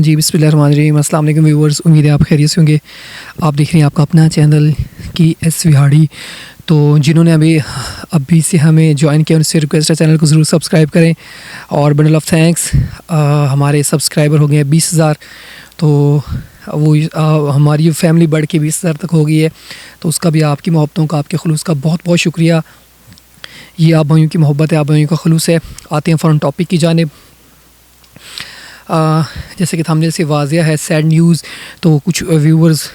जी बिस्मिल्लाहिर्रहमानिर्रहीम। अस्सलाम वालेकुम व्यूअर्स, उम्मीद है आप खैरियत से होंगे। आप देख रहे हैं आपका अपना चैनल की एस विहाड़ी। तो जिन्होंने अभी से हमें ज्वाइन किया उनसे रिक्वेस्ट है चैनल को ज़रूर सब्सक्राइब करें और बंडल ऑफ थैंक्स। हमारे सब्सक्राइबर हो गए हैं 20,000। तो वो हमारी फैमिली बढ़ के 20,000 तक हो गई है। तो उसका भी आपकी मोहब्बतों का, आपके खुलूस का बहुत बहुत शुक्रिया। ये आप भाइयों की मोहब्बत है, आप भाइयों का खुलूस है। आते हैं फ़ौरन टॉपिक की जानिब। जैसे कि थंबनेल से वाज़िया है सैड न्यूज़। तो कुछ व्यूअर्स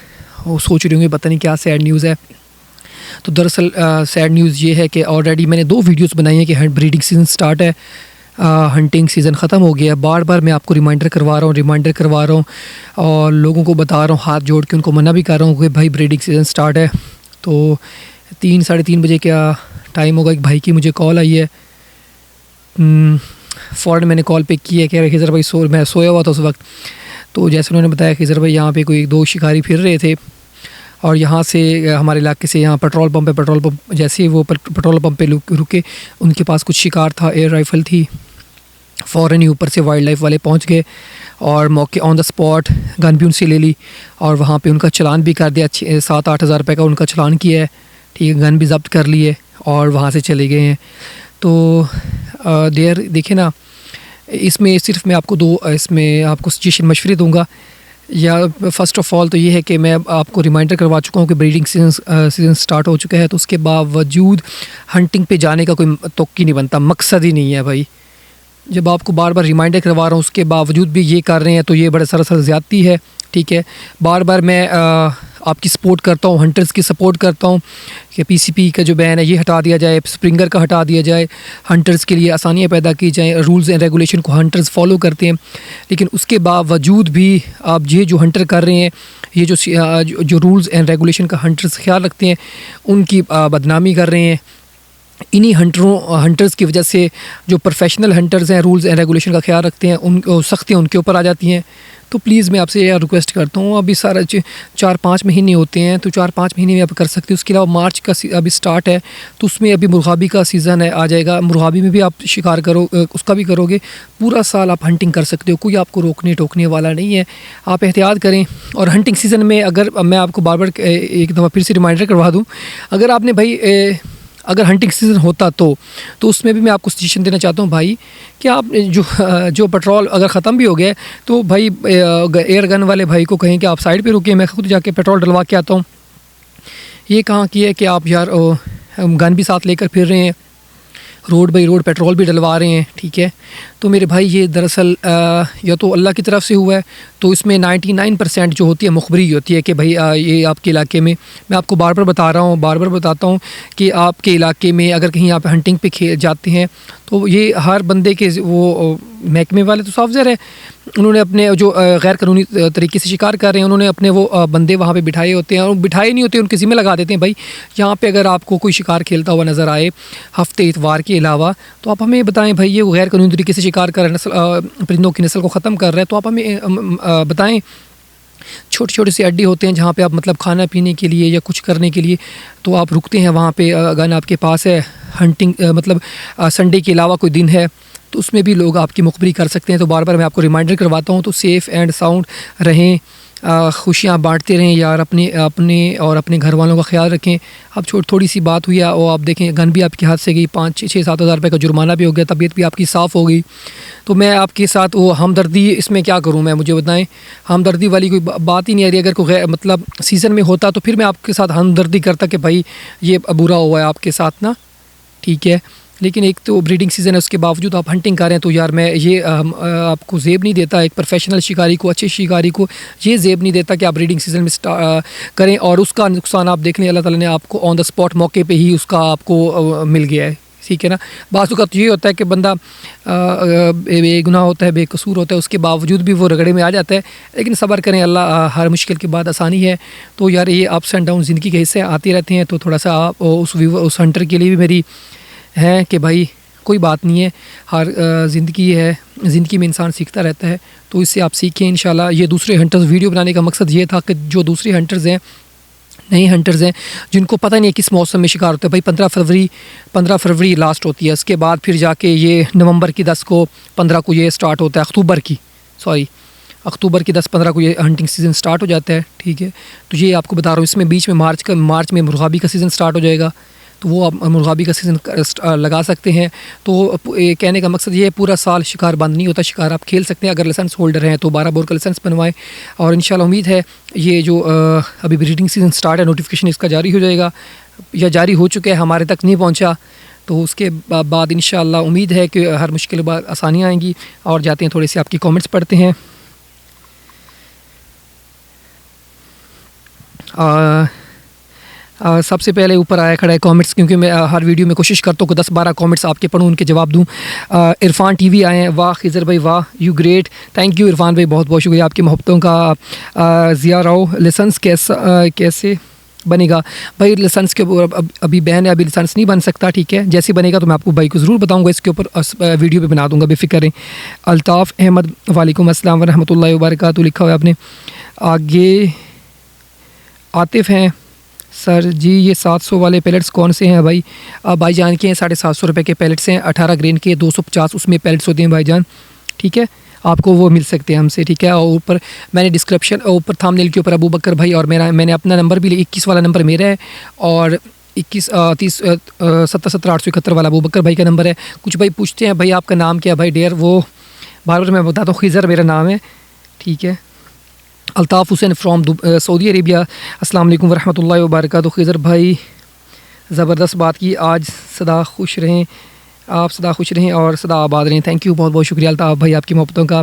वो सोच रहे होंगे पता नहीं क्या सैड न्यूज़ है। तो दरअसल सैड न्यूज़ ये है कि ऑलरेडी मैंने 2 वीडियोस बनाई हैं कि ब्रीडिंग सीज़न स्टार्ट है, हंटिंग सीज़न ख़त्म हो गया है। बार बार मैं आपको रिमाइंडर करवा रहा हूँ और लोगों को बता रहा हूँ, हाथ जोड़ के उनको मना भी कर रहा हूँ कि भाई ब्रीडिंग सीज़न स्टार्ट है। तो 3 साढ़े 3 बजे क्या टाइम होगा, एक भाई की मुझे कॉल आई है। फ़ौरन मैंने कॉल पिक की है, कह रहे खिज़र भाई मैं सोया हुआ था उस वक्त। तो जैसे उन्होंने बताया खिज़र भाई यहाँ पे कोई 2 शिकारी फिर रहे थे और यहाँ से हमारे इलाके से यहाँ पेट्रोल पंप है, पेट्रोल पंप जैसे ही वो पेट्रोल पंप पे रुके उनके पास कुछ शिकार था, एयर राइफ़ल थी। फ़ौरन ही ऊपर से वाइल्ड लाइफ वाले पहुँच गए और मौके ऑन द स्पॉट गन भी उनसे ले ली और वहाँ पे उनका चालान भी कर दिया। 7-8 हज़ार रुपये का उनका चालान किया है, ठीक है। गन भी ज़ब्त कर ली है और वहाँ से चले गए हैं। तो देखिए ना, इसमें सिर्फ मैं आपको सजेशन मशवरे दूंगा। या फ़र्स्ट ऑफ़ ऑल तो ये है कि मैं आपको रिमाइंडर करवा चुका हूँ कि ब्रीडिंग सीज़न स्टार्ट हो चुका है। तो उसके बावजूद हंटिंग पे जाने का कोई तोक्की नहीं बनता, मकसद ही नहीं है भाई। जब आपको बार बार रिमाइंडर करवा रहा हूँ उसके बावजूद भी ये कर रहे हैं तो ये बड़ा सरासर ज़्यादती है, ठीक है। बार बार मैं आपकी सपोर्ट करता हूँ, हंटर्स की सपोर्ट करता हूँ कि पीसीपी का जो बैन है ये हटा दिया जाए, स्प्रिंगर का हटा दिया जाए, हंटर्स के लिए आसानियाँ पैदा की जाएँ, रूल्स एंड रेगुलेशन को हंटर्स फॉलो करते हैं। लेकिन उसके बावजूद भी आप ये जो हंटर कर रहे हैं, ये जो रूल्स एंड रेगुलेशन का हंटर्स ख्याल रखते हैं उनकी बदनामी कर रहे हैं। इन्हीं हंटर्स की वजह से जो प्रोफेशनल हंटर्स हैं, रूल्स एंड रेगुलेशन का ख्याल रखते हैं, उन सख्तियाँ उनके ऊपर आ जाती हैं। तो प्लीज़ मैं आपसे यह रिक्वेस्ट करता हूँ, अभी सारा 4-5 महीने होते हैं तो 4-5 महीने में आप कर सकते हो। उसके अलावा मार्च का अभी स्टार्ट है तो उसमें अभी मुर्गाबी का सीज़न है, आ जाएगा। मुर्गाबी में भी आप शिकार उसका भी करोगे। पूरा साल आप हंटिंग कर सकते हो, कोई आपको रोकने टोकने वाला नहीं है। आप एहतियात करें। और हंटिंग सीज़न में अगर मैं आपको बार बार एक दफ़ा फिर से रिमाइंडर करवा दूँ, अगर आपने भाई अगर हंटिंग सीज़न होता तो उसमें भी मैं आपको सजेशन देना चाहता हूँ भाई कि आप जो पेट्रोल अगर ख़त्म भी हो गया तो भाई एयर गन वाले भाई को कहें कि आप साइड पे रुकिए, मैं खुद जाके पेट्रोल डलवा के आता हूँ। ये कहाँ की है कि आप यार गन भी साथ लेकर फिर रहे हैं, रोड बाई रोड पेट्रोल भी डलवा रहे हैं, ठीक है। तो मेरे भाई ये दरअसल या तो अल्लाह की तरफ से हुआ है। तो इसमें 99% जो होती है मुखबरी होती है कि भाई ये आपके इलाके में, मैं आपको बार बार बताता हूँ कि आपके इलाके में अगर कहीं आप हंटिंग पे जाते हैं तो ये हर बंदे के वो महकमे वाले तो साफ ज़ाहिर है उन्होंने अपने जो गैर कानूनी तरीके से शिकार कर रहे हैं उन्होंने अपने वो बंदे वहाँ पे बिठाए होते हैं, और बिठाए नहीं होते, उनके ज़िम्मे लगा देते हैं भाई यहाँ पे अगर आपको कोई शिकार खेलता हुआ नज़र आए हफ्ते इतवार के अलावा तो आप हमें बताएं भाई ये गैर कानूनी तरीके से शिकार कर परिंदों की नस्ल को ख़त्म कर रहा है। तो आप हमें बताएं। छोटे छोटे से अड्डे होते हैं जहाँ पे आप मतलब खाना पीने के लिए या कुछ करने के लिए तो आप रुकते हैं वहाँ पे, गन आपके पास है, हंटिंग मतलब संडे के अलावा कोई दिन है तो उसमें भी लोग आपकी मुखबरी कर सकते हैं। तो बार बार मैं आपको रिमाइंडर करवाता हूँ। तो सेफ़ एंड साउंड रहें, खुशियाँ बांटते रहें यार, अपने और अपने घर वालों का ख्याल रखें। अब थोड़ी सी बात हुई है और आप देखें गन भी आपके हाथ से गई, 5-6-7 हज़ार रुपये का जुर्माना भी हो गया, तबीयत भी आपकी साफ़ हो गई। तो मैं आपके साथ वो हमदर्दी इसमें क्या करूँ मैं, मुझे बताएं। हमदर्दी वाली कोई बात ही नहीं आ रही। अगर कोई मतलब सीज़न में होता तो फिर मैं आपके साथ हमदर्दी करता कि भाई ये बुरा हुआ है आपके साथ ना, ठीक है। लेकिन एक तो ब्रीडिंग सीज़न है उसके बावजूद आप हंटिंग कर रहे हैं तो यार मैं ये आपको ज़ेब नहीं देता, एक प्रोफेशनल शिकारी को, अच्छे शिकारी को ये ज़ेब नहीं देता कि आप ब्रीडिंग सीज़न में करें और उसका नुकसान आप देख लें। अल्लाह ताला ने आपको ऑन द स्पॉट मौके पे ही उसका आपको मिल गया है, ठीक है ना। बाज़ औक़ात ये होता है कि बंदा बेगुनाह होता है, बेकसूर होता है, उसके बावजूद भी वो रगड़े में आ जाता है। लेकिन सब्र करें, अल्लाह हर मुश्किल के बाद आसानी है। तो यार ये अप्स एंड डाउन ज़िंदगी के हिस्से आते रहते हैं। तो थोड़ा सा आप उस हंटर के लिए भी मेरी है कि भाई कोई बात नहीं है, हर ज़िंदगी है, ज़िंदगी में इंसान सीखता रहता है। तो इससे आप सीखें इंशाल्लाह। ये दूसरे हंटर्स वीडियो बनाने का मकसद ये था कि जो दूसरे हंटर्स हैं नए हंटर्स हैं जिनको पता नहीं है किस मौसम में शिकार होता है। भाई 15 फरवरी लास्ट होती है, उसके बाद फिर जाके ये नवंबर की 10 को 15 को ये स्टार्ट होता है, अक्टूबर की 10-15 को ये हंटिंग सीज़न स्टार्ट हो जाता है। ठीक है, तो ये आपको बता रहा हूँ। इसमें बीच में मार्च में मुर्गाबी का सीज़न स्टार्ट हो जाएगा, तो वो आप मुर्गाबी का सीज़न लगा सकते हैं। तो कहने का मकसद ये है, पूरा साल शिकार बंद नहीं होता, शिकार आप खेल सकते हैं। अगर लाइसेंस होल्डर हैं तो 12 बोर का लाइसेंस बनवाएं, और इंशाल्लाह उम्मीद है ये जो अभी ब्रीडिंग सीज़न स्टार्ट है, नोटिफिकेशन इसका जारी हो जाएगा या जारी हो चुका है, हमारे तक नहीं पहुँचा। तो उसके बाद इंशाल्लाह उम्मीद है कि हर मुश्किल बाद आसानियाँ आएंगी। और जाते हैं थोड़े से आपकी कॉमेंट्स पढ़ते हैं। सबसे पहले ऊपर आया खड़ा है कमेंट्स, क्योंकि मैं हर वीडियो में कोशिश करता हूँ कि 10-12 कमेंट्स आपके पढ़ूँ, उनके जवाब दूँ। इरफान टीवी आए हैं, वाह खिज़र भाई वाह, you great, thank you Irfan भाई, बहुत बहुत शुक्रिया आपकी मोहब्बतों का। ज़िया राव, लाइसेंस कैसे बनेगा? भाई लाइसेंस के ऊपर अभी बैन है, अभी लाइसेंस नहीं बन सकता। ठीक है, जैसे बनेगा तो मैं आपको भाई को ज़रूर बताऊँगा, इसके ऊपर वीडियो भी बना दूँगा, बेफिक्र रहें। अल्ताफ़ अहमद, वालेकुम अस्सलाम व रहमतुल्लाहि व बरकातहू, लिखा हुआ है आपने। आगे आतिफ़ हैं, सर जी ये 700 वाले पैलेट्स कौन से हैं भाई? भाईजान के हैं 750 रुपये के पैलेट्स हैं, 18 ग्रेन के 250 उसमें पैलेट्स होते हैं भाईजान। ठीक है, आपको वो मिल सकते हैं हमसे। ठीक है, और ऊपर मैंने डिस्क्रिप्शन ऊपर थंबनेल के ऊपर अबू बकर भाई और मैंने अपना नंबर भी 21 वाला नंबर मेरा है, और 21 30 77 871 वाला अबू बकर भाई का नंबर है। कुछ भाई पूछते हैं भाई आपका नाम क्या है? भाई डेयर वो बार बार मैं बताता हूँ, खिज़र मेरा नाम है। ठीक है, Altaf Hussain from Saudi Arabia, अस्सलाम वालेकुम वरहमतुल्लाहि वबरकातुहू। खिज़र भाई ज़बरदस्त बात की, आज सदा खुश रहें, आप सदा खुश रहें और सदा आबाद रहें। थैंक यू, बहुत बहुत शुक्रिया अल्ताफ़ भाई आपकी मोहब्बतों का।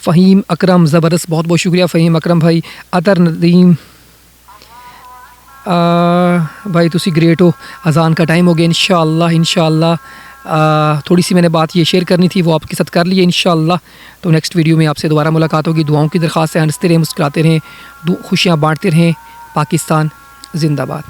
फ़हीम अकरम, ज़बरदस्त, बहुत बहुत शुक्रिया फ़हीम अकरम भाई। अतर नदीम भाई तुसी ग्रेट हो, अज़ान का टाइम हो गया, इंशाअल्लाह थोड़ी सी मैंने बात ये शेयर करनी थी, वो आपके साथ कर ली है इंशाअल्लाह। तो नेक्स्ट वीडियो में आपसे दोबारा मुलाकात होगी। दुआओं की दरख्वास्त है, हंसते रहें, मुस्कुराते रहें, खुशियाँ बांटते रहें। पाकिस्तान जिंदाबाद।